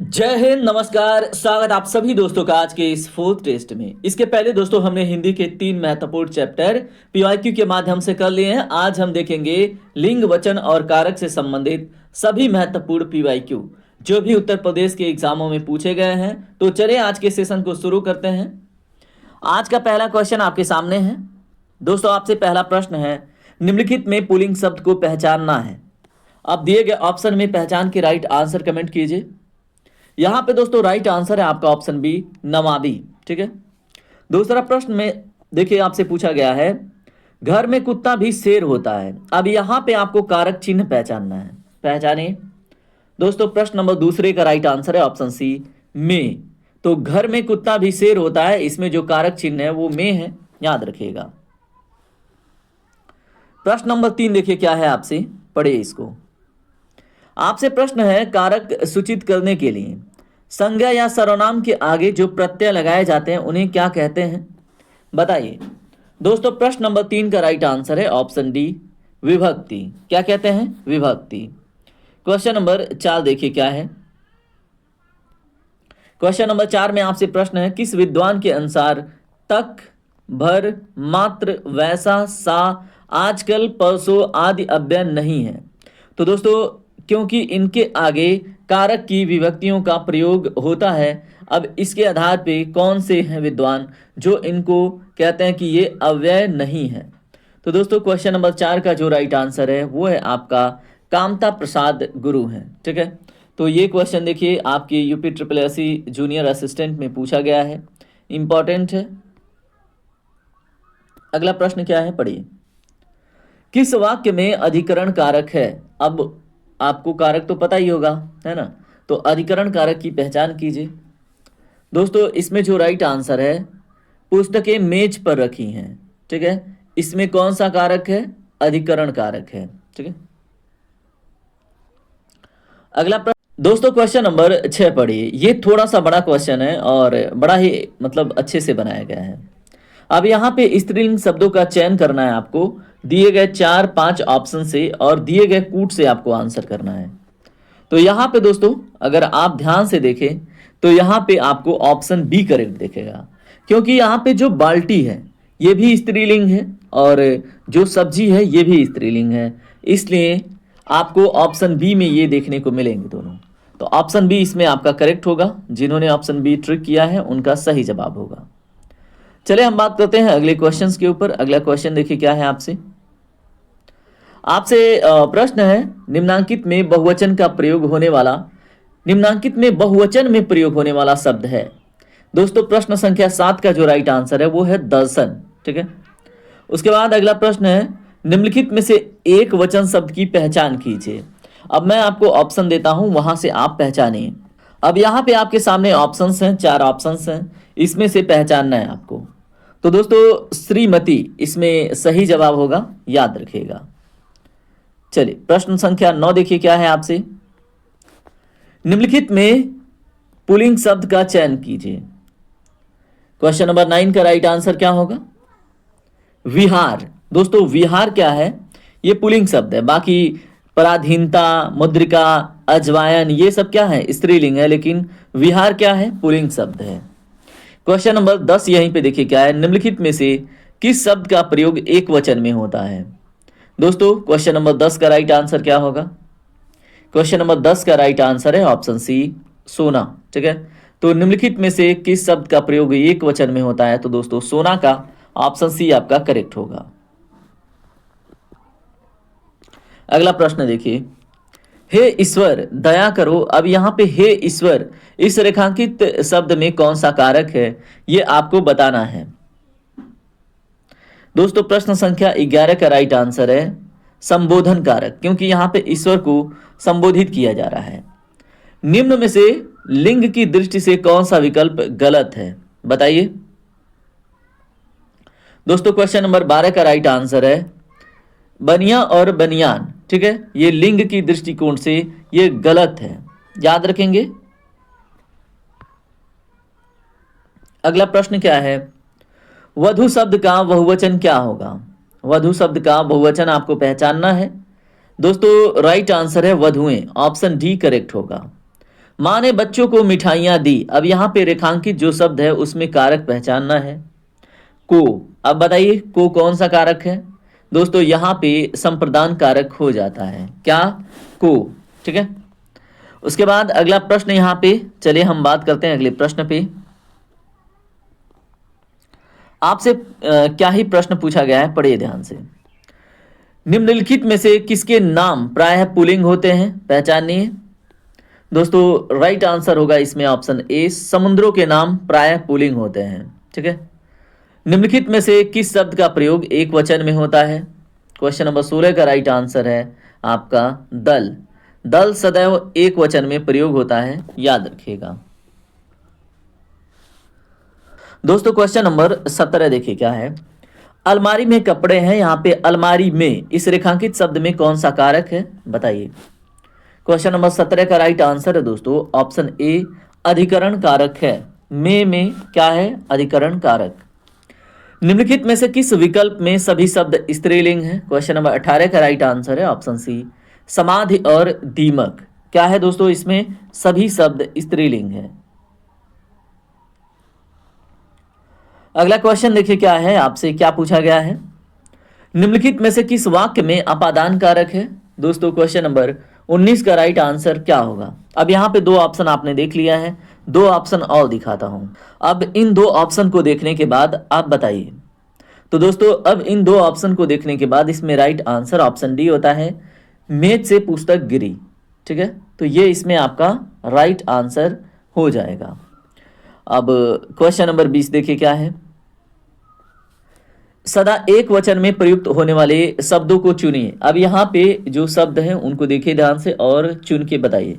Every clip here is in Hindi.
जय हिंद, नमस्कार। स्वागत आप सभी दोस्तों का आज के इस फोर्थ टेस्ट में। इसके पहले दोस्तों हमने हिंदी के 3 महत्वपूर्ण चैप्टर पीवाईक्यू के माध्यम से कर लिए हैं। आज हम देखेंगे लिंग, वचन और कारक से संबंधित सभी महत्वपूर्ण पीवाईक्यू जो भी उत्तर प्रदेश के एग्जामों में पूछे गए हैं। तो चलिए आज के सेशन को शुरू करते हैं। आज का पहला क्वेश्चन आपके सामने है। दोस्तों आपसे पहला प्रश्न है, निम्नलिखित में पुल्लिंग शब्द को पहचानना है। अब दिए गए ऑप्शन में पहचान के राइट आंसर कमेंट कीजिए। यहां पे दोस्तों राइट आंसर है आपका ऑप्शन बी, नमाबी। ठीक है। दूसरा प्रश्न में देखिए आपसे पूछा गया है, घर में कुत्ता भी शेर होता है। अब यहां पे आपको कारक चिन्ह पहचानना है। पहचानिए दोस्तों। प्रश्न नंबर दूसरे का राइट आंसर है ऑप्शन सी, में। तो घर में कुत्ता भी शेर होता है, इसमें जो कारक चिन्ह है वो में है, याद रखिएगा। प्रश्न नंबर 3 देखिए क्या है आपसे, पढ़िए इसको। आपसे प्रश्न है, कारक सूचित करने के लिए संज्ञा या सर्वनाम के आगे जो प्रत्यय लगाए जाते हैं उन्हें क्या कहते हैं, बताइए। दोस्तों प्रश्न नंबर 3 का राइट आंसर है ऑप्शन डी, विभक्ति। क्या कहते हैं? विभक्ति। क्वेश्चन नंबर 4 देखिए क्या है। क्वेश्चन नंबर 4 में आपसे प्रश्न है, किस विद्वान के अनुसार तक, भर, मात्र, वैसा, सा, आजकल, परसों आदि अव्यय नहीं है। तो दोस्तों क्योंकि इनके आगे कारक की विभक्तियों का प्रयोग होता है, अब इसके आधार पे कौन से हैं विद्वान जो इनको कहते हैं कि ये अव्यय नहीं है। तो दोस्तों क्वेश्चन नंबर 4 का जो राइट आंसर है वो है आपका कामता प्रसाद गुरु हैं। ठीक है। तो ये क्वेश्चन देखिए आपके यूपी SSSC जूनियर असिस्टेंट में पूछा गया है, इंपॉर्टेंट है। अगला प्रश्न क्या है, पढ़िए। किस वाक्य में अधिकरण कारक है? अब आपको कारक तो पता ही होगा, है ना। तो अधिकरण कारक की पहचान कीजिए। दोस्तों इसमें जो राइट आंसर है, पुस्तकें मेज पर रखी हैं। ठीक है। इसमें कौन सा कारक है? अधिकरण कारक है। ठीक है। अगला प्रश्न दोस्तों क्वेश्चन नंबर 6 पढ़िए। ये थोड़ा सा बड़ा क्वेश्चन है और बड़ा ही मतलब अच्छे से बनाया गया है। अब यहाँ पे स्त्रीलिंग शब्दों का चयन करना है आपको, दिए गए 4-5 ऑप्शन से और दिए गए कूट से आपको आंसर करना है। तो यहाँ पे दोस्तों अगर आप ध्यान से देखें तो यहाँ पे आपको ऑप्शन बी करेक्ट दिखेगा, क्योंकि यहाँ पे जो बाल्टी है ये भी स्त्रीलिंग है और जो सब्जी है ये भी स्त्रीलिंग है, इसलिए आपको ऑप्शन बी में ये देखने को मिलेंगे दोनों। तो ऑप्शन बी इसमें आपका करेक्ट होगा। जिन्होंने ऑप्शन बी ट्रिक किया है उनका सही जवाब होगा। चलिए हम बात करते हैं अगले क्वेश्चंस के ऊपर। अगला क्वेश्चन देखिए क्या है आपसे। प्रश्न है, निम्नांकित में बहुवचन में प्रयोग होने वाला शब्द है। दोस्तों प्रश्न संख्या 7 का जो राइट आंसर है वो है दर्शन। ठीक है। उसके बाद अगला प्रश्न है, निम्नलिखित में से एक वचन शब्द की पहचान कीजिए। अब मैं आपको ऑप्शन देता हूं, वहां से आप पहचानिए। अब यहाँ पे आपके सामने ऑप्शंस हैं, 4 ऑप्शंस हैं, इसमें से पहचानना है आपको। तो दोस्तों श्रीमती इसमें सही जवाब होगा, याद रखिएगा। चलिए प्रश्न संख्या 9 देखिए क्या है आपसे। निम्नलिखित में पुल्लिंग शब्द का चयन कीजिए। क्वेश्चन नंबर 9 का राइट आंसर क्या होगा? विहार। दोस्तों विहार क्या है? ये पुल्लिंग शब्द है। बाकी पराधीनता, मुद्रिका, अजवायन ये सब क्या है? स्त्रीलिंग है, लेकिन विहार क्या है? पुल्लिंग शब्द है। क्वेश्चन नंबर 10 यहीं पे देखिए क्या है, निम्नलिखित में से किस शब्द का प्रयोग एक वचन में होता है? दोस्तों क्वेश्चन नंबर 10 का राइट आंसर क्या होगा? क्वेश्चन नंबर 10 का राइट आंसर है ऑप्शन सी, सोना। ठीक है। तो निम्नलिखित में से किस शब्द का प्रयोग एक वचन में होता है? तो दोस्तों सोना का ऑप्शन सी आपका करेक्ट होगा। अगला प्रश्न देखिए, हे ईश्वर दया करो। अब यहाँ पे हे ईश्वर इस रेखांकित शब्द में कौन सा कारक है ये आपको बताना है। दोस्तों प्रश्न संख्या 11 का राइट आंसर है संबोधन कारक, क्योंकि यहाँ पे ईश्वर को संबोधित किया जा रहा है। निम्न में से लिंग की दृष्टि से कौन सा विकल्प गलत है, बताइए। दोस्तों क्वेश्चन नंबर 12 का राइट आंसर है बनिया और बनियान। ठीक है। ये लिंग की दृष्टिकोण से ये गलत है, याद रखेंगे। अगला प्रश्न क्या है, वधु शब्द का बहुवचन क्या होगा? वधु शब्द का बहुवचन आपको पहचानना है। दोस्तों राइट आंसर है वधुएं, ऑप्शन डी करेक्ट होगा। माँ ने बच्चों को मिठाइयाँ दी। अब यहाँ पे रेखांकित जो शब्द है उसमें कारक पहचानना है। को, अब बताइए को कौन सा कारक है दोस्तों? यहाँ पे संप्रदान कारक हो जाता है। क्या? को। ठीक है। उसके बाद अगला प्रश्न यहाँ पे, चलिए हम बात करते हैं अगले प्रश्न पे। आपसे क्या ही प्रश्न पूछा गया है, पढ़िए ध्यान से। निम्नलिखित में से किसके नाम प्रायः पुल्लिंग होते हैं, पहचानिए। दोस्तों राइट आंसर होगा इसमें ऑप्शन ए, समुद्रों के नाम प्रायः पुल्लिंग होते हैं। ठीक है। निम्नलिखित में से किस शब्द का प्रयोग एक वचन में होता है? क्वेश्चन नंबर 16 का राइट आंसर है आपका दल। दल सदैव एक वचन में प्रयोग होता है, याद रखिएगा। दोस्तों क्वेश्चन नंबर 17 देखिए क्या है। अलमारी में कपड़े हैं, यहाँ पे अलमारी में इस रेखांकित शब्द में कौन सा कारक है, बताइए। क्वेश्चन नंबर 17 का राइट आंसर है दोस्तों ऑप्शन ए, अधिकरण कारक है। में क्या है? अधिकरण कारक। निम्नलिखित में से किस विकल्प में सभी शब्द स्त्रीलिंग हैं? क्वेश्चन नंबर 18 का राइट आंसर है ऑप्शन सी, समाधि और दीमक। क्या है दोस्तों? इसमें सभी शब्द स्त्रीलिंग है। अगला क्वेश्चन देखिए क्या है, आपसे क्या पूछा गया है। निम्नलिखित में से किस वाक्य में अपादान कारक है? दोस्तों क्वेश्चन नंबर 19 का राइट आंसर क्या होगा? अब यहाँ पे दो ऑप्शन आपने देख लिया है, दो ऑप्शन और दिखाता हूं। अब इन दो ऑप्शन को देखने के बाद आप बताइए। तो दोस्तों अब इन दो ऑप्शन को देखने के बाद इसमें राइट आंसर ऑप्शन डी होता है, मेज से पुस्तक गिरी। ठीक है, तो ये इसमें आपका राइट आंसर हो जाएगा। अब क्वेश्चन नंबर 20 देखिए क्या है। सदा एक वचन में प्रयुक्त होने वाले शब्दों को चुनिए। अब यहाँ पे जो शब्द हैं उनको देखिए ध्यान से और चुन के बताइए।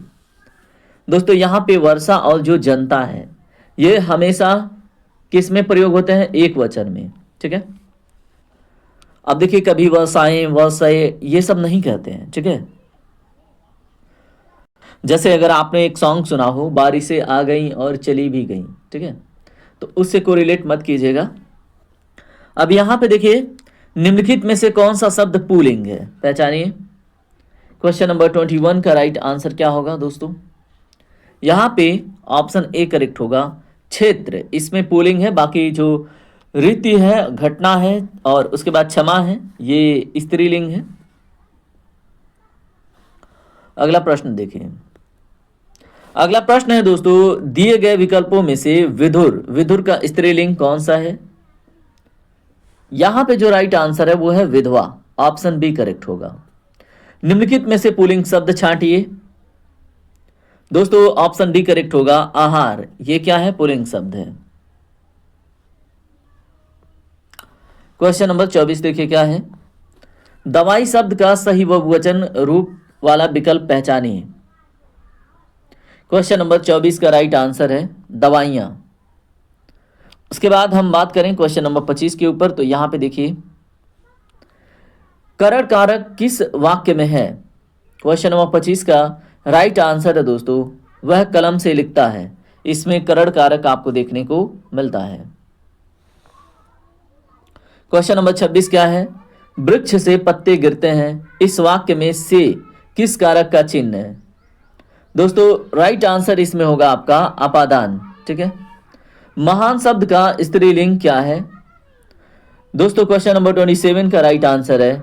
दोस्तों यहाँ पे वर्षा और जो जनता है ये हमेशा किस में प्रयोग होते हैं? एक वचन में। ठीक है। अब देखिए कभी वर्षाएं, वर्षाए ये सब नहीं कहते हैं। ठीक है। जैसे अगर आपने एक सॉन्ग सुना हो, बारिशें आ गई और चली भी गई। ठीक है, तो उससे कोरिलेट मत कीजिएगा। अब यहां पे देखिए निम्नलिखित में से कौन सा शब्द पुल्लिंग है, पहचानिए। क्वेश्चन नंबर 21 का राइट आंसर क्या होगा दोस्तों? यहां पे ऑप्शन ए करेक्ट होगा, क्षेत्र इसमें पुल्लिंग है। बाकी जो रीति है, घटना है और उसके बाद क्षमा है, ये स्त्रीलिंग है। अगला प्रश्न देखिए। अगला प्रश्न है दोस्तों, दिए गए विकल्पों में से विधुर, विधुर का स्त्रीलिंग कौन सा है? यहां पे जो राइट आंसर है वो है विधवा, ऑप्शन बी करेक्ट होगा। निम्नलिखित में से पुल्लिंग शब्द छांटिए। दोस्तों ऑप्शन डी करेक्ट होगा, आहार। ये क्या है? पुल्लिंग शब्द है। क्वेश्चन नंबर 24 देखिए क्या है। दवाई शब्द का सही बहुवचन रूप वाला विकल्प पहचानिए। क्वेश्चन नंबर 24 का राइट आंसर है दवाइयां। उसके बाद हम बात करें क्वेश्चन नंबर 25 के ऊपर, तो यहां पे देखिए करण कारक किस वाक्य में है? क्वेश्चन नंबर 25 का राइट आंसर है दोस्तों, वह कलम से लिखता है। इसमें करण कारक आपको देखने को मिलता है। क्वेश्चन नंबर 26 क्या है? वृक्ष से पत्ते गिरते हैं, इस वाक्य में से किस कारक का चिन्ह है? दोस्तों राइट आंसर इसमें होगा आपका अपादान। ठीक है। महान शब्द का स्त्रीलिंग क्या है? दोस्तों क्वेश्चन नंबर 27 का राइट आंसर है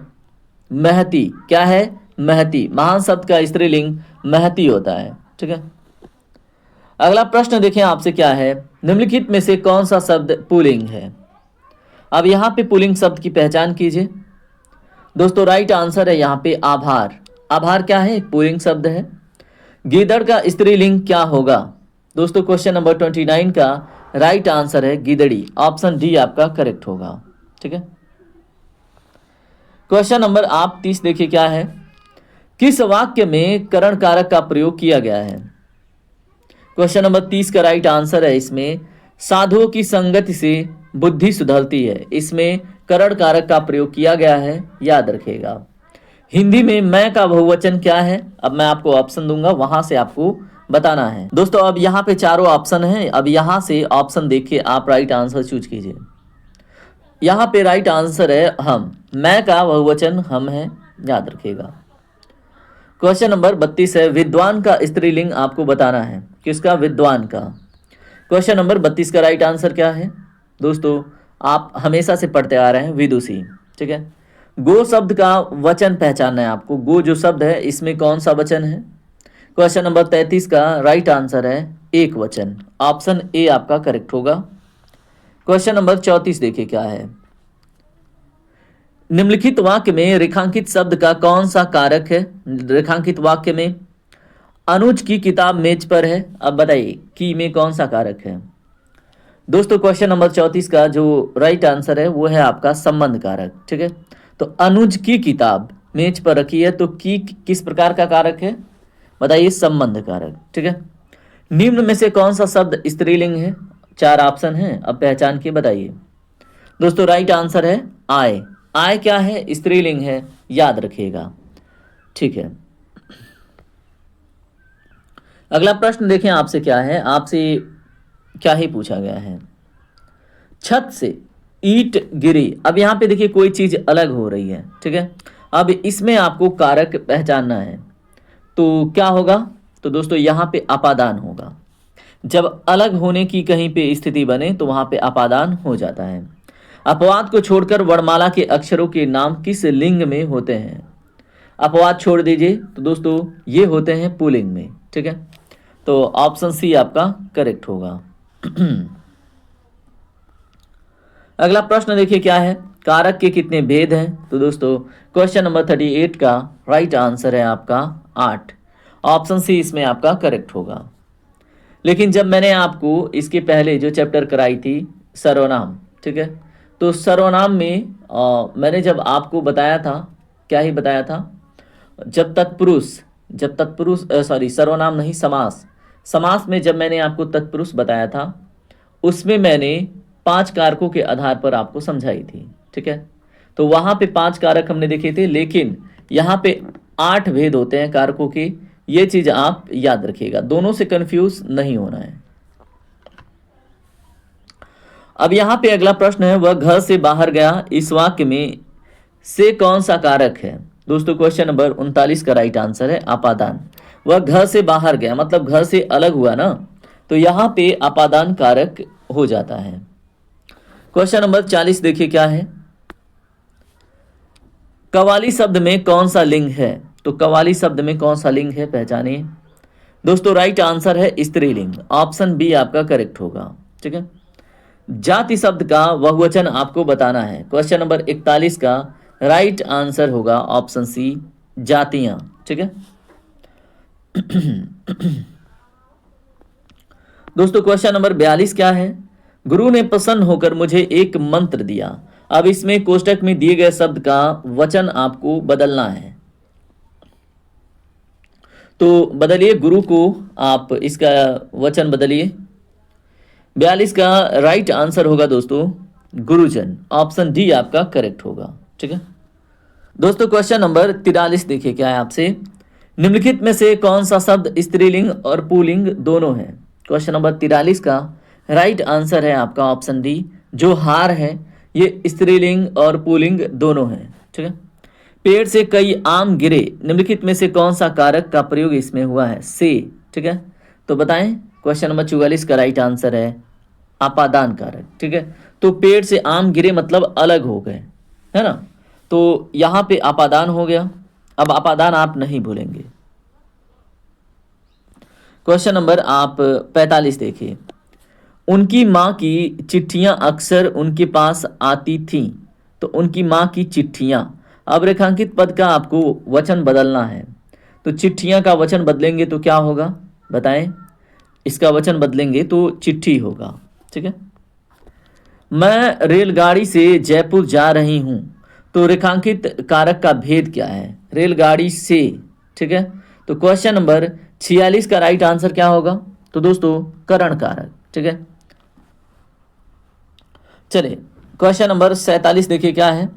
महती। क्या है? महती। महान शब्द का स्त्रीलिंग महती होता है। ठीक है। अगला प्रश्न देखें आपसे क्या है, निम्नलिखित में से कौन सा शब्द पुल्लिंग है? अब यहां पे पुल्लिंग शब्द की पहचान कीजिए। दोस्तों राइट आंसर है यहां पे आभार। आभार क्या है? एक पुल्लिंग शब्द है। गीदड़ का स्त्रीलिंग क्या होगा? दोस्तों क्वेश्चन नंबर 29 का राइट आंसर है गिदड़ी, ऑप्शन डी आपका करेक्ट होगा। ठीक है। क्वेश्चन नंबर आप 30 देखिए क्या है। किस वाक्य में करण कारक का प्रयोग किया गया है? क्वेश्चन नंबर 30 का राइट आंसर है इसमें साधुओं की संगति से बुद्धि सुधरती है। इसमें करण कारक का प्रयोग किया गया है, याद रखिएगा। हिंदी में मैं का बहुवचन क्या है? अब मैं आपको ऑप्शन दूंगा, वहां से आपको बताना है। दोस्तों अब यहाँ पे चारों ऑप्शन हैं, अब यहाँ से ऑप्शन देखिए आप राइट आंसर चूज कीजिए। यहाँ पे राइट आंसर है हम। मैं का बहुवचन हम है, याद रखिएगा। क्वेश्चन नंबर 32 है, विद्वान का स्त्रीलिंग आपको बताना है। किसका? विद्वान का। क्वेश्चन नंबर 32 का राइट आंसर क्या है दोस्तों? आप हमेशा से पढ़ते आ रहे हैं, विदुषी। ठीक है। गो शब्द का वचन पहचानना है आपको। गो जो शब्द है इसमें कौन सा वचन है? क्वेश्चन नंबर 33 का राइट आंसर है एक वचन। ऑप्शन ए आपका करेक्ट होगा। क्वेश्चन नंबर 34 देखिए क्या है, निम्नलिखित वाक्य में रेखांकित शब्द का कौन सा कारक है? रेखांकित वाक्य में अनुज की किताब मेज पर है। अब बताइए की में कौन सा कारक है दोस्तों? क्वेश्चन नंबर 34 का जो राइट आंसर है वो है आपका संबंध कारक। ठीक है। तो अनुज की किताब मेज पर रखी है तो की किस प्रकार का कारक है? बताइए, संबंध कारक। ठीक है। निम्न में से कौन सा शब्द स्त्रीलिंग है? 4 ऑप्शन है, अब पहचान के बताइए दोस्तों। राइट आंसर है आय। आय क्या है? स्त्रीलिंग है, याद रखिएगा। ठीक है। अगला प्रश्न देखें आपसे क्या है, आपसे क्या ही पूछा गया है। छत से ईंट गिरी। अब यहां पे देखिए कोई चीज अलग हो रही है। ठीक है। अब इसमें आपको कारक पहचानना है तो क्या होगा? तो दोस्तों यहां पे अपादान होगा। जब अलग होने की कहीं पे स्थिति बने तो वहां पे अपादान हो जाता है। अपवाद को छोड़कर वर्णमाला के अक्षरों के नाम किस लिंग में होते हैं? अपवाद छोड़ दीजिए तो दोस्तों ये होते हैं पुल्लिंग में। ठीक है। तो ऑप्शन सी आपका करेक्ट होगा। अगला प्रश्न देखिए क्या है, कारक के कितने भेद हैं? तो दोस्तों क्वेश्चन नंबर 38 का राइट आंसर है आपका 8। ऑप्शन सी इसमें आपका करेक्ट होगा। लेकिन जब मैंने आपको इसके पहले जो चैप्टर कराई थी सर्वनाम, ठीक है, तो सर्वनाम में मैंने जब आपको बताया था, क्या ही बताया था, जब तत्पुरुष सॉरी सर्वनाम नहीं, समास में जब मैंने आपको तत्पुरुष बताया था उसमें मैंने 5 कारकों के आधार पर आपको समझाई थी। ठीक है। तो वहां पे 5 कारक हमने देखे थे, लेकिन यहाँ पे 8 भेद होते हैं कारकों के। ये चीज आप याद रखिएगा, दोनों से कंफ्यूज नहीं होना है। अब यहाँ पे अगला प्रश्न है, वह घर से बाहर गया, इस वाक्य में से कौन सा कारक है? दोस्तों क्वेश्चन नंबर 39 का राइट आंसर है अपादान। वह घर से बाहर गया मतलब घर से अलग हुआ ना, तो यहाँ पे अपादान कारक हो जाता है। क्वेश्चन नंबर 40 देखिए क्या है, कवाली शब्द में कौन सा लिंग है? तो कवाली शब्द में कौन सा लिंग है पहचानिए दोस्तों। राइट आंसर है स्त्रीलिंग। ऑप्शन बी आपका करेक्ट होगा। ठीक है। जाति शब्द का बहुवचन आपको बताना है। क्वेश्चन नंबर 41 का राइट आंसर होगा ऑप्शन सी, जातियां। ठीक है। दोस्तों क्वेश्चन नंबर 42 क्या है, गुरु ने प्रसन्न होकर मुझे एक मंत्र दिया। अब इसमें कोष्टक में दिए गए शब्द का वचन आपको बदलना है, तो बदलिए, गुरु को आप इसका वचन बदलिए। 42 का राइट आंसर होगा दोस्तों गुरुजन। ऑप्शन डी आपका करेक्ट होगा। ठीक है दोस्तों। क्वेश्चन नंबर 43 देखिए क्या है आपसे, निम्नलिखित में से कौन सा शब्द स्त्रीलिंग और पुल्लिंग दोनों है? क्वेश्चन नंबर 43 का राइट आंसर है आपका ऑप्शन डी, जो हार है ये स्त्रीलिंग और पुल्लिंग दोनों है। ठीक है। पेड़ से कई आम गिरे, निम्नलिखित में से कौन सा कारक का प्रयोग इसमें हुआ है? से। ठीक है। तो बताएं, क्वेश्चन नंबर 44 का राइट आंसर है अपादान कारक। ठीक है। तो पेड़ से आम गिरे मतलब अलग हो गए, है ना, तो यहां पे अपादान हो गया। अब अपादान आप नहीं भूलेंगे। क्वेश्चन नंबर आप 45 देखिए, उनकी माँ की चिट्ठियां अक्सर उनके पास आती थीं, तो उनकी माँ की चिट्ठियां। अब रेखांकित पद का आपको वचन बदलना है, तो चिट्ठियां का वचन बदलेंगे तो क्या होगा बताएं? इसका वचन बदलेंगे तो चिट्ठी होगा। ठीक है। मैं रेलगाड़ी से जयपुर जा रही हूं, तो रेखांकित कारक का भेद क्या है? रेलगाड़ी से। ठीक है। तो क्वेश्चन नंबर 46 का राइट आंसर क्या होगा? तो दोस्तों करण कारक। ठीक है। चलिए क्वेश्चन नंबर 47 देखिए क्या है,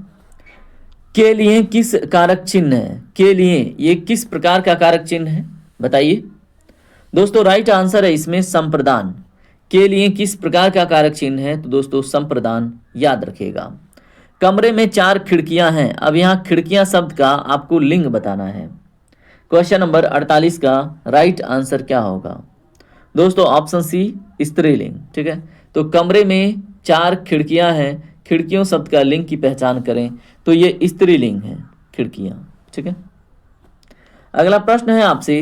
के लिए किस कारक चिन्ह है? के लिए ये किस प्रकार का कारक चिन्ह है बताइए दोस्तों। राइट आंसर है इसमें संप्रदान। के लिए किस प्रकार का कारक चिन्ह है? तो दोस्तों संप्रदान, याद रखिएगा। कमरे में 4 खिड़कियां हैं। अब यहां खिड़कियां शब्द का आपको लिंग बताना है। क्वेश्चन नंबर 48 का राइट आंसर क्या होगा? दोस्तों ऑप्शन सी स्त्रीलिंग। ठीक है, तो कमरे में 4 खिड़कियां हैं, खिड़कियों शब्द का लिंग की पहचान करें, तो ये स्त्रीलिंग है खिड़कियां। ठीक है, अगला प्रश्न है आपसे,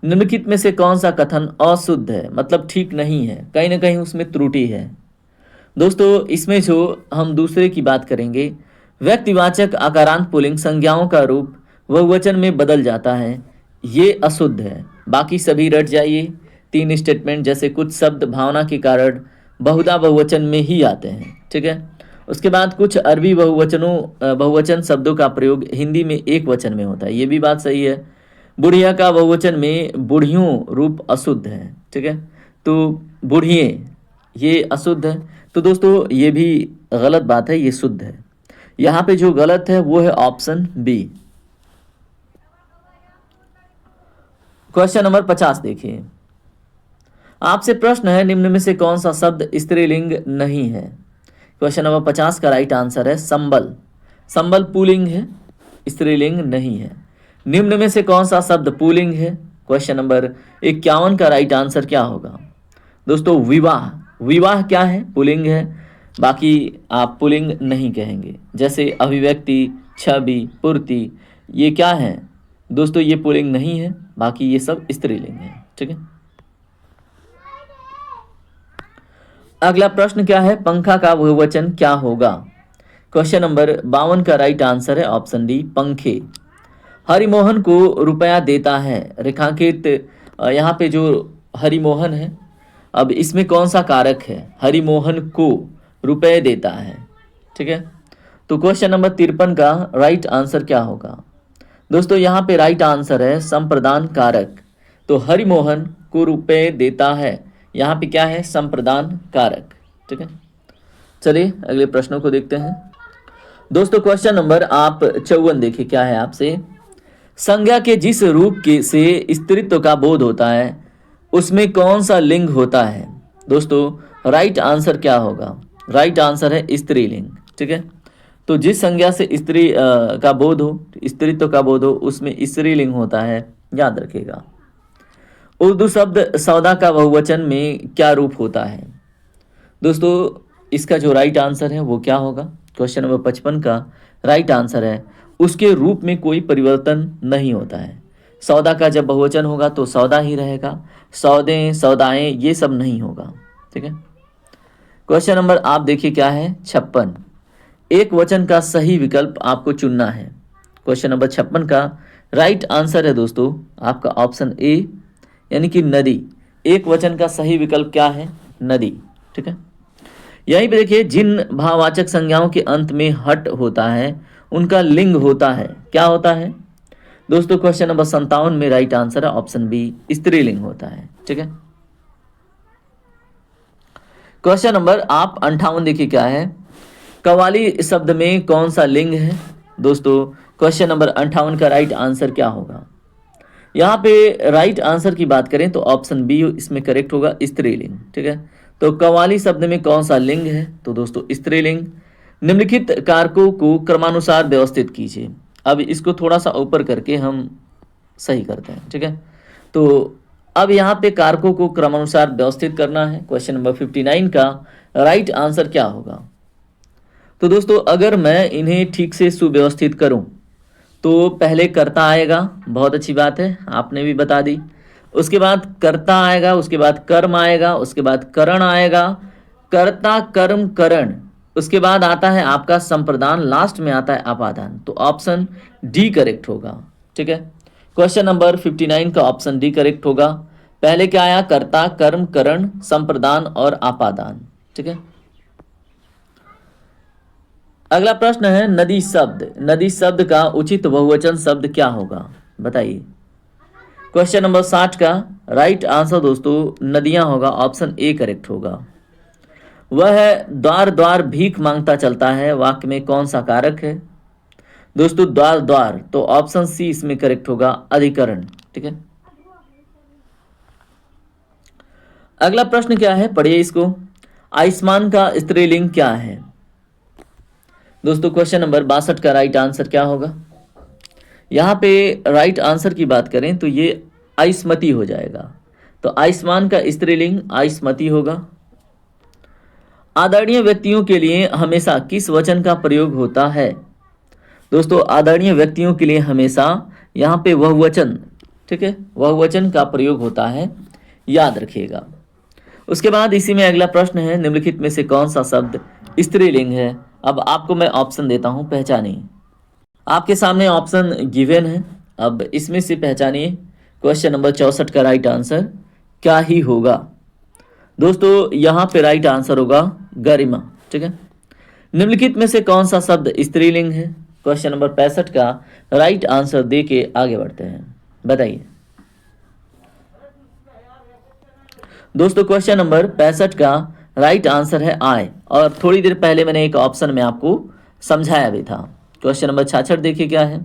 निम्नलिखित में से कौन सा कथन अशुद्ध है, मतलब ठीक नहीं है, कहीं ना कहीं उसमें त्रुटि है। दोस्तों इसमें जो हम दूसरे की बात करेंगे, व्यक्तिवाचक आकारांत पुल्लिंग संज्ञाओं का रूप बहुवचन में बदल जाता है, ये अशुद्ध है। बाकी सभी रट जाइए। 3 स्टेटमेंट जैसे कुछ शब्द भावना के कारण बहुधा बहुवचन में ही आते हैं। ठीक है, उसके बाद कुछ अरबी बहुवचन शब्दों का प्रयोग हिंदी में एक वचन में होता है, ये भी बात सही है। बुढ़िया का बहुवचन में बुढ़ियों रूप अशुद्ध है। ठीक है, तो बुढ़िए ये अशुद्ध है। तो दोस्तों ये भी गलत बात है, ये शुद्ध है। यहाँ पे जो गलत है वो है ऑप्शन बी। क्वेश्चन नंबर 50 देखिए, आपसे प्रश्न है, निम्न में से कौन सा शब्द स्त्रीलिंग नहीं है? क्वेश्चन नंबर 50 का राइट आंसर है संबल। संबल पुल्लिंग है, स्त्रीलिंग नहीं है। निम्न में से कौन सा शब्द पुल्लिंग है? क्वेश्चन नंबर 51 का राइट आंसर क्या होगा? दोस्तों विवाह। विवाह क्या है? पुल्लिंग है, बाकी आप पुल्लिंग नहीं कहेंगे। जैसे अभिव्यक्ति, छवि, पूर्ति, ये क्या है दोस्तों? ये पुल्लिंग नहीं है, बाकी ये सब स्त्रीलिंग है। ठीक है, अगला प्रश्न क्या है, पंखा का बहुवचन क्या होगा? क्वेश्चन नंबर 52 का राइट आंसर है ऑप्शन डी पंखे। हरिमोहन को रुपया देता है, रेखांकित यहाँ पे जो हरिमोहन है, अब इसमें कौन सा कारक है? हरिमोहन को रुपए देता है। ठीक है, तो क्वेश्चन नंबर 53 का राइट आंसर क्या होगा? दोस्तों यहाँ पे राइट आंसर है संप्रदान कारक। तो हरिमोहन को रुपए देता है, यहाँ पे क्या है? संप्रदान कारक। ठीक है, चलिए अगले प्रश्नों को देखते हैं। दोस्तों क्वेश्चन नंबर आप 54 देखिए, क्या है आपसे, संज्ञा के जिस रूप के से स्त्रीत्व का बोध होता है उसमें कौन सा लिंग होता है? दोस्तों राइट आंसर क्या होगा? राइट आंसर है स्त्रीलिंग। ठीक है, तो जिस संज्ञा से स्त्री का बोध हो, स्त्रीत्व का बोध हो, उसमें स्त्रीलिंग होता है, याद रखिएगा। उर्दू शब्द सौदा का बहुवचन में क्या रूप होता है? दोस्तों इसका जो राइट आंसर है वो क्या होगा? क्वेश्चन नंबर 55 का राइट आंसर है उसके रूप में कोई परिवर्तन नहीं होता है। सौदा का जब बहुवचन होगा तो सौदा ही रहेगा, सौदे, सौदाएं ये सब नहीं होगा। ठीक है, क्वेश्चन नंबर आप देखिए क्या है 56, एक वचन का सही विकल्प आपको चुनना है। क्वेश्चन नंबर 56 का राइट आंसर है दोस्तों आपका ऑप्शन ए, यानी कि नदी। एक वचन का सही विकल्प क्या है? नदी। ठीक है, यहीं पे देखिए, जिन भाववाचक संज्ञाओं के अंत में हट होता है उनका लिंग होता है, क्या होता है दोस्तों? क्वेश्चन नंबर 57 में राइट आंसर है ऑप्शन बी, स्त्रीलिंग होता है। ठीक है, क्वेश्चन नंबर आप 58 देखिए क्या है, कव्वाली शब्द में कौन सा लिंग है? दोस्तों क्वेश्चन नंबर 58 का राइट आंसर क्या होगा? यहाँ पे राइट आंसर की बात करें तो ऑप्शन बी इसमें करेक्ट होगा, स्त्रीलिंग। ठीक है, तो कव्वाली शब्द में कौन सा लिंग है? तो दोस्तों स्त्रीलिंग। निम्नलिखित कारकों को क्रमानुसार व्यवस्थित कीजिए। अब इसको थोड़ा सा ऊपर करके हम सही करते हैं। ठीक है, तो अब यहाँ पे कारकों को क्रमानुसार व्यवस्थित करना है। क्वेश्चन नंबर 59 का राइट आंसर क्या होगा? तो दोस्तों अगर मैं इन्हें ठीक से सुव्यवस्थित करूं तो पहले कर्ता आएगा, बहुत अच्छी बात है, आपने भी बता दी। उसके बाद कर्ता आएगा, उसके बाद कर्म आएगा, उसके बाद करण आएगा, कर्ता कर्म करण, उसके बाद आता है आपका संप्रदान, लास्ट में आता है अपादान। तो ऑप्शन डी करेक्ट होगा। ठीक है, क्वेश्चन नंबर 59 का ऑप्शन डी करेक्ट होगा। पहले क्या आया? कर्ता कर्म करण संप्रदान और अपादान। ठीक है, अगला प्रश्न है नदी शब्द। नदी शब्द का उचित बहुवचन शब्द क्या होगा, बताइए। क्वेश्चन नंबर 60 का राइट आंसर दोस्तों नदियां होगा, ऑप्शन ए करेक्ट होगा। वह द्वार द्वार भीख मांगता चलता है, वाक्य में कौन सा कारक है? दोस्तों द्वार द्वार, तो ऑप्शन सी इसमें करेक्ट होगा, अधिकरण। ठीक है, अगला प्रश्न क्या है, पढ़िए इसको। आयुष्मान का स्त्रीलिंग क्या है? दोस्तों क्वेश्चन नंबर 62 का राइट आंसर क्या होगा? यहाँ पे राइट आंसर की बात करें तो ये आयुष्मती हो जाएगा। तो आयुष्मान का स्त्रीलिंग आयुष्मती होगा। आदरणीय व्यक्तियों के लिए हमेशा किस वचन का प्रयोग होता है? दोस्तों आदरणीय व्यक्तियों के लिए हमेशा यहाँ पे बहुवचन, ठीक है, बहुवचन का प्रयोग होता है, याद रखिएगा। उसके बाद इसी में अगला प्रश्न है, निम्नलिखित में से कौन सा शब्द स्त्रीलिंग है? अब आपको मैं ऑप्शन देता हूं, पहचानिए। आपके सामने ऑप्शन गिवन है, अब इसमें से पहचानिए। क्वेश्चन नंबर 64 का राइट आंसर क्या ही होगा? दोस्तों यहाँ पे राइट आंसर होगा गरिमा, ठीक है। निम्नलिखित में से कौन सा शब्द स्त्रीलिंग है? क्वेश्चन नंबर 65 का राइट आंसर दे के आगे बढ़ते हैं, बताइए। दोस्तों क्वेश्चन नंबर 65 का राइट आंसर है आय, और थोड़ी देर पहले मैंने एक ऑप्शन में आपको समझाया भी था। क्वेश्चन नंबर 66 देखिए क्या है।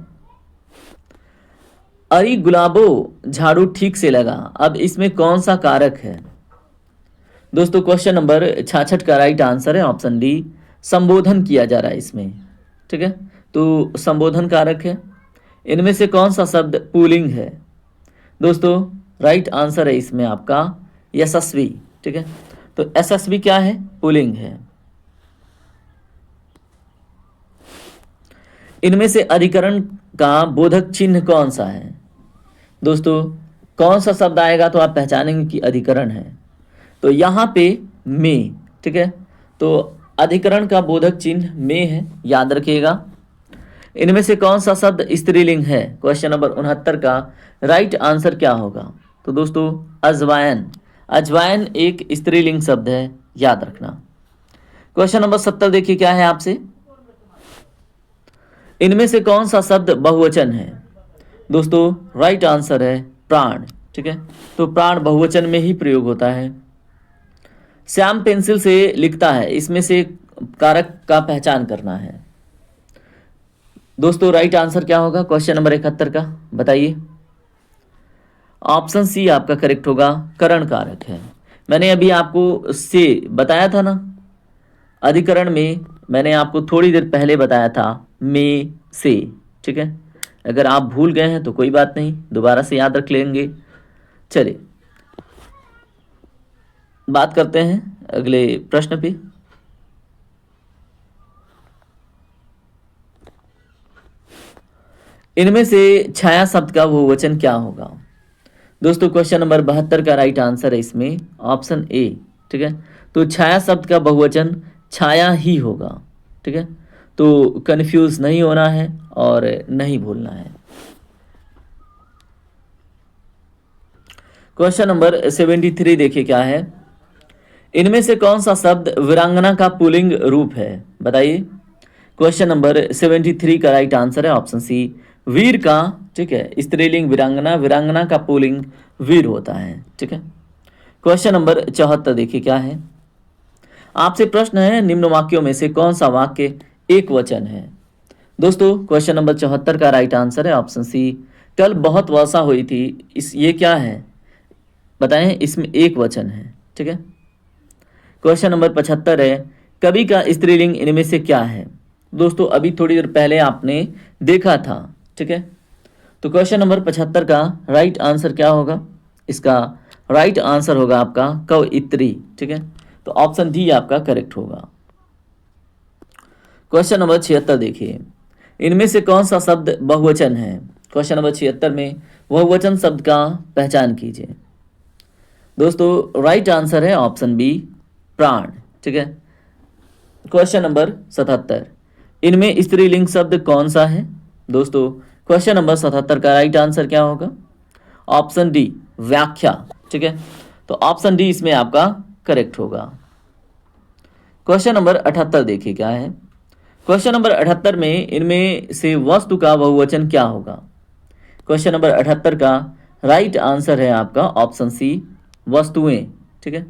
अरे गुलाबो झाड़ू ठीक से लगा, अब इसमें कौन सा कारक है? दोस्तों क्वेश्चन नंबर 66 का राइट आंसर है ऑप्शन डी, संबोधन किया जा रहा है इसमें, ठीक है, तो संबोधन कारक है। इनमें से कौन सा शब्द पुल्लिंग है? दोस्तों राइट आंसर है इसमें आपका यशस्वी, ठीक है, तो यशस्वी क्या है? पुल्लिंग है। इनमें से अधिकरण का बोधक चिन्ह कौन सा है? दोस्तों कौन सा शब्द आएगा तो आप पहचानेंगे कि अधिकरण है, तो यहाँ पे में, ठीक है, तो अधिकरण का बोधक चिन्ह में है, याद रखिएगा। इनमें से कौन सा शब्द स्त्रीलिंग है? क्वेश्चन नंबर 69 का राइट आंसर क्या होगा? तो दोस्तों अजवायन, अजवायन एक स्त्रीलिंग शब्द है, याद रखना। क्वेश्चन नंबर 70 देखिए क्या है आपसे। इनमें से कौन सा शब्द बहुवचन है? दोस्तों राइट आंसर है प्राण, ठीक है, तो प्राण बहुवचन में ही प्रयोग होता है। श्याम पेंसिल से लिखता है, इसमें से कारक का पहचान करना है। दोस्तों राइट आंसर क्या होगा क्वेश्चन नंबर 71 का, बताइए। ऑप्शन सी आपका करेक्ट होगा, करण कारक है। मैंने अभी आपको से बताया था ना, अधिकरण में मैंने आपको थोड़ी देर पहले बताया था में से, ठीक है। अगर आप भूल गए हैं तो कोई बात नहीं, दोबारा से याद रख लेंगे। चलिए बात करते हैं अगले प्रश्न पे। इनमें से छाया शब्द का बहुवचन क्या होगा? दोस्तों क्वेश्चन नंबर 72 का राइट आंसर है इसमें ऑप्शन ए, ठीक है, तो छाया शब्द का बहुवचन छाया ही होगा, ठीक है, तो कंफ्यूज नहीं होना है और नहीं भूलना है। क्वेश्चन नंबर 73 देखिए क्या है। इनमें से कौन सा शब्द वीरांगना का पुल्लिंग रूप है? बताइए। क्वेश्चन नंबर 73 का राइट आंसर है ऑप्शन सी, वीर का, ठीक है, स्त्रीलिंग वीरांगना, वीरांगना का पुल्लिंग वीर होता है, ठीक है। क्वेश्चन नंबर 74 देखिए क्या है। आपसे प्रश्न है, निम्न वाक्यों में से कौन सा वाक्य एक वचन है? दोस्तों क्वेश्चन नंबर 74 का राइट आंसर है ऑप्शन सी, कल बहुत वर्षा हुई थी, इस ये क्या है बताएं, इसमें एक वचन है, ठीक है। क्वेश्चन नंबर 75 है, कवि का स्त्रीलिंग इनमें से क्या है? दोस्तों अभी थोड़ी देर पहले आपने देखा था, ठीक है, तो क्वेश्चन नंबर 75 का राइट आंसर क्या होगा? इसका राइट आंसर होगा आपका कवयित्री, ठीक है, तो ऑप्शन डी आपका करेक्ट होगा। क्वेश्चन नंबर 76 देखिए, इनमें से कौन सा शब्द बहुवचन है? क्वेश्चन नंबर 76 में बहुवचन शब्द का पहचान कीजिए। दोस्तों राइट आंसर है ऑप्शन बी, प्राण, ठीक है। क्वेश्चन नंबर 77, इनमें स्त्रीलिंग शब्द कौन सा है? दोस्तों क्वेश्चन नंबर 77 का राइट आंसर क्या होगा? ऑप्शन डी, व्याख्या, ठीक है, तो ऑप्शन डी इसमें आपका करेक्ट होगा। क्वेश्चन नंबर 78 देखिए क्या है। क्वेश्चन नंबर 78 में इनमें से वस्तु का बहुवचन क्या होगा? क्वेश्चन नंबर 78 का राइट आंसर है आपका ऑप्शन सी, वस्तुएं, ठीक है।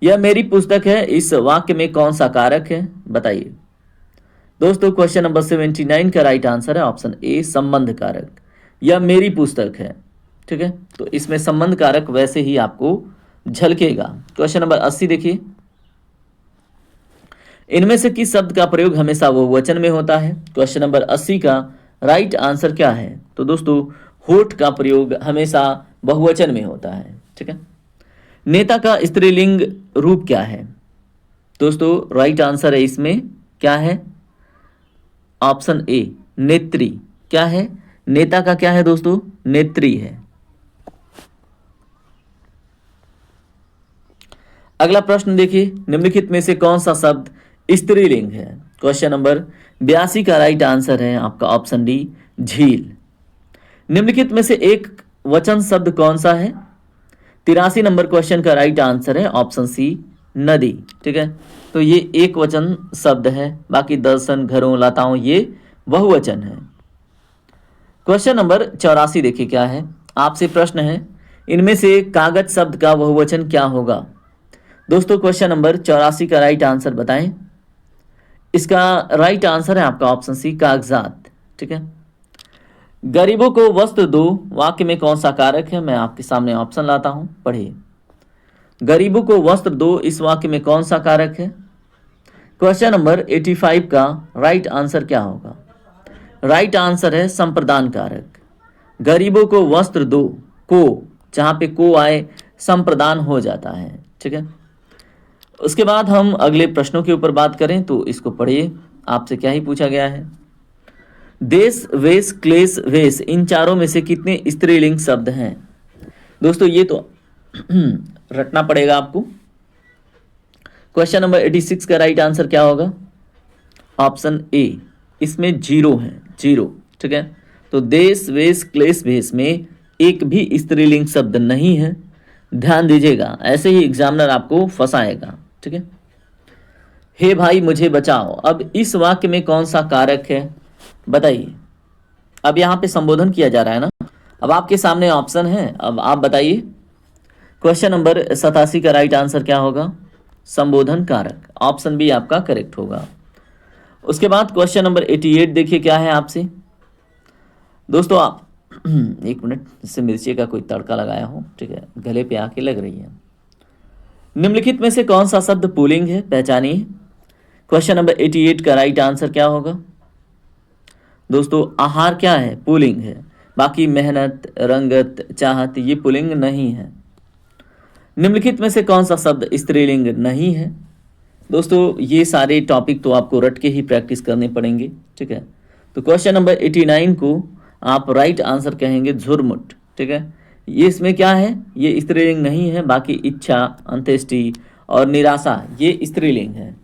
यह मेरी पुस्तक है, इस वाक्य में कौन सा कारक है? बताइए। दोस्तों क्वेश्चन नंबर 79 का राइट आंसर है ऑप्शन ए, संबंध कारक। यह मेरी पुस्तक है, ठीक है, तो इसमें संबंध कारक वैसे ही आपको झलकेगा। क्वेश्चन नंबर 80 देखिए, इनमें से किस शब्द का प्रयोग हमेशा बहुवचन में होता है? क्वेश्चन नंबर 80 का राइट आंसर क्या है? तो दोस्तों होठ का प्रयोग हमेशा बहुवचन में होता है, ठीक है। नेता का स्त्रीलिंग रूप क्या है? दोस्तों राइट आंसर है इसमें क्या है? ऑप्शन ए नेत्री। क्या है? नेता का क्या है दोस्तों? नेत्री है। अगला प्रश्न देखिए, निम्नलिखित में से कौन सा शब्द स्त्रीलिंग है? क्वेश्चन नंबर 82 का राइट आंसर है आपका ऑप्शन डी झील। निम्नलिखित में से एक वचन शब्द कौन सा है? 83 नंबर क्वेश्चन का राइट आंसर है ऑप्शन सी नदी, ठीक है। तो ये एक वचन शब्द है, बाकी दर्शन, घरों, लताओं ये बहुवचन है। क्वेश्चन नंबर 84 देखिए क्या है, आपसे प्रश्न है इनमें से कागज शब्द का बहुवचन क्या होगा? दोस्तों क्वेश्चन नंबर 84 का राइट आंसर बताएं। इसका राइट आंसर है आपका ऑप्शन सी कागजात, ठीक है। गरीबों को वस्त्र दो वाक्य में कौन सा कारक है? मैं आपके सामने ऑप्शन लाता हूं, पढ़िए। गरीबों को वस्त्र दो इस वाक्य में कौन सा कारक है? क्वेश्चन नंबर 85 का राइट आंसर क्या होगा? राइट आंसर है संप्रदान कारक। गरीबों को वस्त्र दो, को जहां पे को आए संप्रदान हो जाता है, ठीक है। उसके बाद हम अगले प्रश्नों के ऊपर बात करें तो इसको पढ़िए, आपसे क्या ही पूछा गया है। देश, वेश, क्लेश, वेश इन चारों में से कितने स्त्रीलिंग शब्द हैं? दोस्तों ये तो रटना पड़ेगा आपको। क्वेश्चन नंबर 86 का राइट आंसर क्या होगा? ऑप्शन ए, इसमें 0 है, 0, ठीक है। तो देश, वेश, क्लेश, वेश में एक भी स्त्रीलिंग शब्द नहीं है, ध्यान दीजिएगा, ऐसे ही एग्जामिनर आपको फंसाएगा, ठीक है। हे भाई मुझे बचाओ, अब इस वाक्य में कौन सा कारक है बताइए। अब यहाँ पे संबोधन किया जा रहा है ना, अब आपके सामने ऑप्शन है, अब आप बताइए। क्वेश्चन नंबर 87 का राइट आंसर क्या होगा? संबोधन कारक, ऑप्शन बी आपका करेक्ट होगा। उसके बाद क्वेश्चन नंबर 88 देखिए क्या है आपसे। दोस्तों आप एक मिनट, इससे मिर्ची का कोई तड़का लगाया हो, ठीक है, गले पे आके लग रही है। निम्नलिखित में से कौन सा शब्द पुल्लिंग है? पहचानिए। क्वेश्चन नंबर 88 का राइट आंसर क्या होगा? दोस्तों आहार क्या है? पुल्लिंग है। बाकी मेहनत, रंगत, चाहत ये पुल्लिंग नहीं है। निम्नलिखित में से कौन सा शब्द स्त्रीलिंग नहीं है? दोस्तों ये सारे टॉपिक तो आपको रट के ही प्रैक्टिस करने पड़ेंगे, ठीक है। तो क्वेश्चन नंबर 89 को आप राइट आंसर कहेंगे झुरमुट, ठीक है। ये इसमें क्या है? ये स्त्रीलिंग नहीं है, बाकी इच्छा, अंत्येष्टि और निराशा ये स्त्रीलिंग है।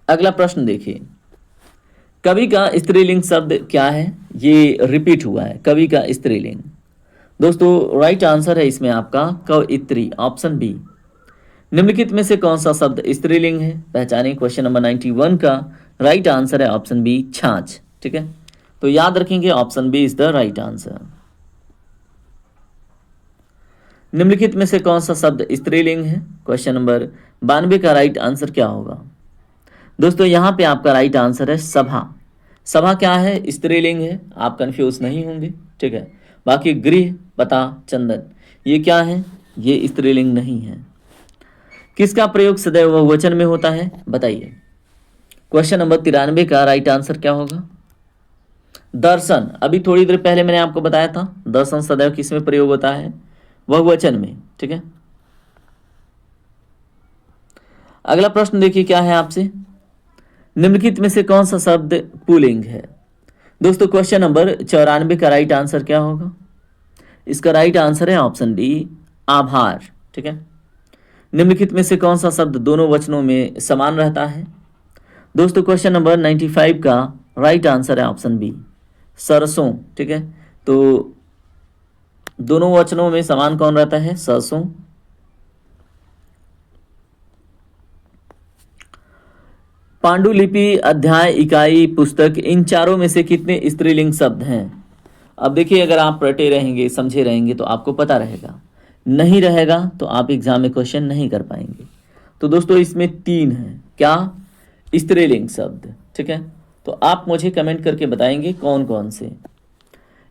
अगला प्रश्न देखिए, कवि का स्त्रीलिंग शब्द क्या है? ये रिपीट हुआ है, कवि का स्त्रीलिंग। दोस्तों राइट आंसर है इसमें आपका कवयित्री, ऑप्शन बी। निम्नलिखित में से कौन सा शब्द स्त्रीलिंग है? पहचानें। क्वेश्चन नंबर 91 का राइट आंसर है ऑप्शन बी छाछ, ठीक है। तो याद रखेंगे option B is the right answer. निम्नलिखित में से कौन सा शब्द स्त्रीलिंग है? क्वेश्चन नंबर 92 का राइट आंसर क्या होगा? दोस्तों यहाँ पे आपका राइट आंसर है सभा। सभा क्या है? स्त्रीलिंग है, आप कंफ्यूज नहीं होंगे, ठीक है। बाकी गृह, पता, चंदन ये क्या है? ये स्त्रीलिंग नहीं है। किसका प्रयोग सदैव बहुवचन में होता है बताइए। क्वेश्चन नंबर 93 का राइट आंसर क्या होगा? दर्शन। अभी थोड़ी देर पहले मैंने आपको बताया था दर्शन सदैव किस में प्रयोग होता है? बहुवचन में, ठीक है। अगला प्रश्न देखिए क्या है आपसे, निम्नलिखित में से कौन सा शब्द पुल्लिंग है? दोस्तों क्वेश्चन नंबर 94 का राइट आंसर क्या होगा? इसका राइट आंसर है ऑप्शन डी आभार, ठीक है। निम्नलिखित में से कौन सा शब्द दोनों वचनों में समान रहता है? दोस्तों क्वेश्चन नंबर 95 का राइट आंसर है ऑप्शन बी सरसों, ठीक है। तो दोनों वचनों में समान कौन रहता है? सरसों। पांडुलिपि, अध्याय, इकाई, पुस्तक इन चारों में से कितने स्त्रीलिंग शब्द हैं? अब देखिए अगर आप रटे रहेंगे, समझे रहेंगे तो आपको पता रहेगा, नहीं रहेगा तो आप एग्जाम में क्वेश्चन नहीं कर पाएंगे। तो दोस्तों इसमें 3 है, क्या? स्त्रीलिंग शब्द, ठीक है। तो आप मुझे कमेंट करके बताएंगे कौन कौन से,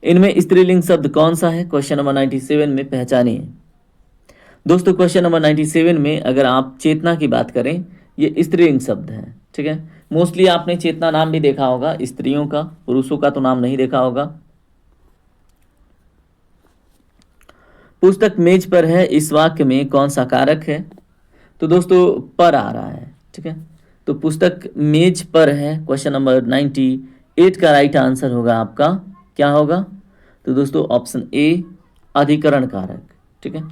इनमें स्त्रीलिंग शब्द कौन सा है? क्वेश्चन नंबर 97 में पहचानिए। दोस्तों क्वेश्चन नंबर 97 में अगर आप चेतना की बात करें, ये स्त्रीलिंग शब्द है। ठीक है, मोस्टली आपने चेतना नाम भी देखा होगा स्त्रियों का, पुरुषों का तो नाम नहीं देखा होगा। पुस्तक मेज पर है, इस वाक्य में कौन सा कारक है? तो दोस्तों पर आ रहा है। ठीक है, तो पुस्तक मेज पर है, क्वेश्चन नंबर 98 का राइट आंसर होगा आपका, क्या होगा? तो दोस्तों ऑप्शन ए अधिकरण कारक। ठीक है,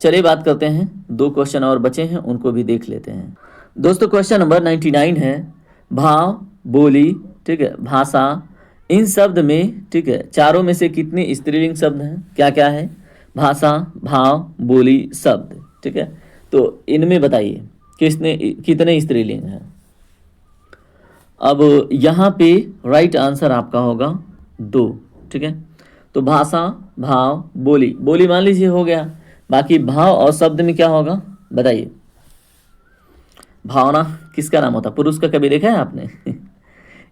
चलिए बात करते हैं, 2 क्वेश्चन और बचे हैं, उनको भी देख लेते हैं। दोस्तों क्वेश्चन नंबर 99 है, भाव, बोली, ठीक है, भाषा, इन शब्द में, ठीक है, चारों में से कितने स्त्रीलिंग शब्द हैं? क्या क्या है? भाषा, भाव, बोली, शब्द। ठीक है, तो इनमें बताइए कितने स्त्रीलिंग हैं? अब यहाँ पे राइट आंसर आपका होगा 2। ठीक है, तो भाषा, भाव, बोली, बोली मान लीजिए हो गया, बाकी भाव और शब्द में क्या होगा बताइए? भावना किसका नाम होता? पुरुष का कभी देखा है आपने?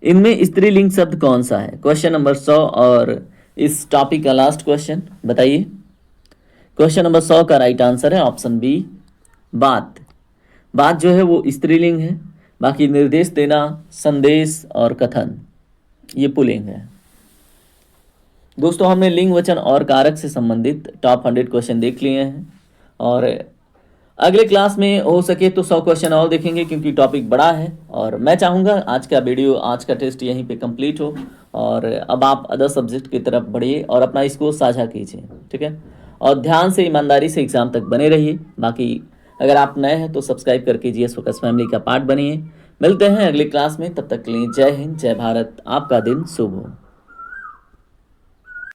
इनमें स्त्रीलिंग शब्द कौन सा है? क्वेश्चन नंबर 100 और इस टॉपिक का लास्ट क्वेश्चन बताइए। क्वेश्चन नंबर 100 का राइट आंसर है ऑप्शन बी, बात। बात जो है वो स्त्रीलिंग है, बाकी निर्देश देना, संदेश और कथन ये पुल्लिंग है। दोस्तों हमने लिंग, वचन और कारक से संबंधित टॉप 100 क्वेश्चन देख लिए हैं और अगले क्लास में हो सके तो 100 क्वेश्चन और देखेंगे क्योंकि टॉपिक बड़ा है। और मैं चाहूँगा आज का वीडियो, आज का टेस्ट यहीं पे कंप्लीट हो और अब आप अदर सब्जेक्ट की तरफ बढ़िए और अपना इसको साझा कीजिए। ठीक है, और ध्यान से, ईमानदारी से एग्ज़ाम तक बने रहिए। बाकी अगर आप नए हैं तो सब्सक्राइब करके जीएस फोकस फैमिली का पार्ट बनिए। मिलते हैं अगली क्लास में, तब तक के लिए जय हिंद, जय भारत, आपका दिन शुभ हो।